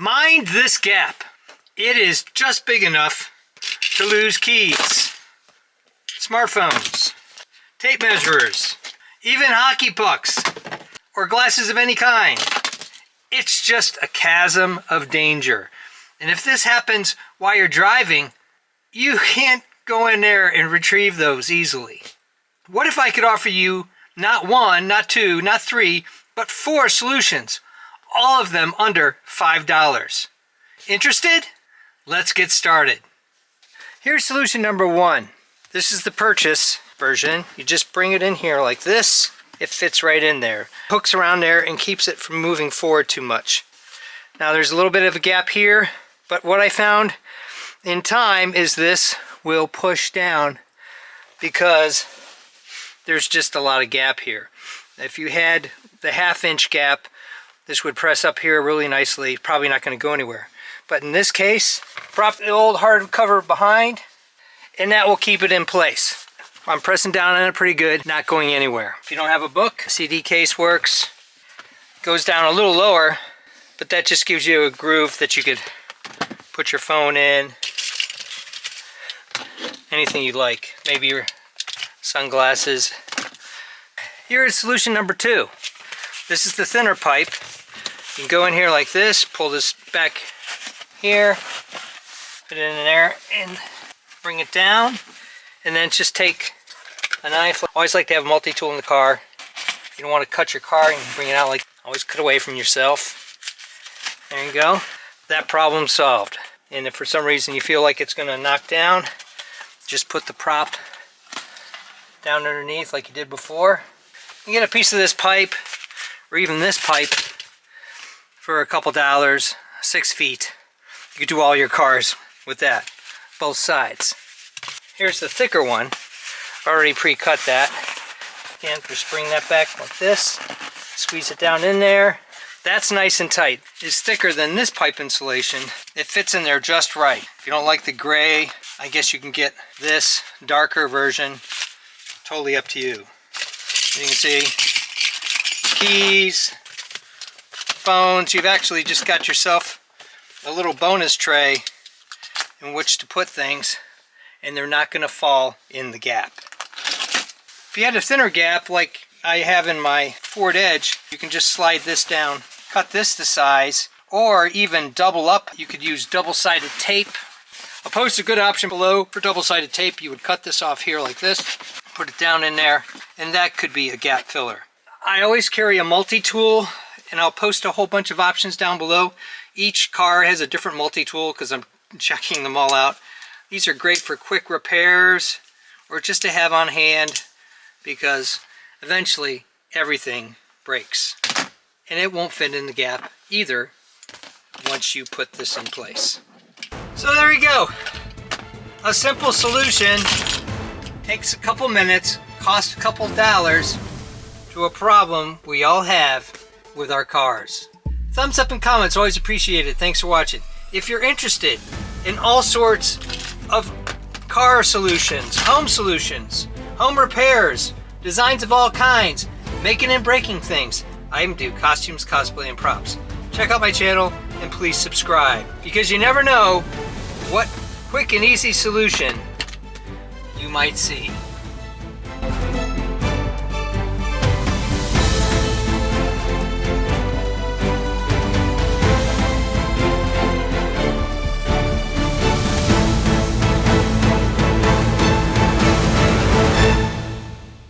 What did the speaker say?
Mind this gap. It is just big enough to lose keys, smartphones, tape measures, even hockey pucks or glasses of any kind. It's just a chasm of danger. And if this happens while you're driving, you can't go in there and retrieve those easily. What if I could offer you not one, not two, not three, but 4 solutions, all of them under $5. Interested? Let's get started. Here's solution number 1. This is the purchase version. You just bring it in here like this. It fits right in there. Hooks around there and keeps it from moving forward too much. Now there's a little bit of a gap here, but what I found in time is this will push down because there's just a lot of gap here. If you had the 1/2 inch gap, this would press up here really nicely. Probably not going to go anywhere. But in this case, prop the old hardcover behind, and that will keep it in place. I'm pressing down on it pretty good, not going anywhere. If you don't have a book, CD case works. Goes down a little lower, but that just gives you a groove that you could put your phone in. Anything you'd like. Maybe your sunglasses. Here is solution number 2. This is the thinner pipe. You can go in here like this, pull this back here, put it in there, and bring it down. And then just take a knife. I always like to have a multi-tool in the car. You don't want to cut your car, you can bring it out like, always cut away from yourself. There you go. That problem solved. And if for some reason you feel like it's going to knock down, just put the prop down underneath like you did before. You get a piece of this pipe, or even this pipe, for a couple $, 6 feet. You could do all your cars with that, both sides. Here's the thicker one. Already pre-cut that. Again, just bring that back like this. Squeeze it down in there. That's nice and tight. It's thicker than this pipe insulation. It fits in there just right. If you don't like the gray, I guess you can get this darker version. Totally up to you. You can see keys, phones. You've actually just got yourself a little bonus tray in which to put things, and they're not going to fall in the gap. If you had a thinner gap like I have in my Ford Edge, you can just slide this down, cut this to size, or even double up. You could use double-sided tape. I'll post a good option below for double-sided tape. You would cut this off here like this, put it down in there, and that could be a gap filler. I always carry a multi-tool, and I'll post a whole bunch of options down below. Each car has a different multi-tool because I'm checking them all out. These are great for quick repairs or just to have on hand, because eventually everything breaks. And it won't fit in the gap either once you put this in place. So there you go. A simple solution. Takes a couple minutes, costs a couple $, to a problem we all have with our cars. Thumbs up and comments, always appreciated. Thanks for watching. If you're interested in all sorts of car solutions, home repairs, designs of all kinds, making and breaking things, I do costumes, cosplay, and props. Check out my channel and please subscribe, because you never know what quick and easy solution you might see.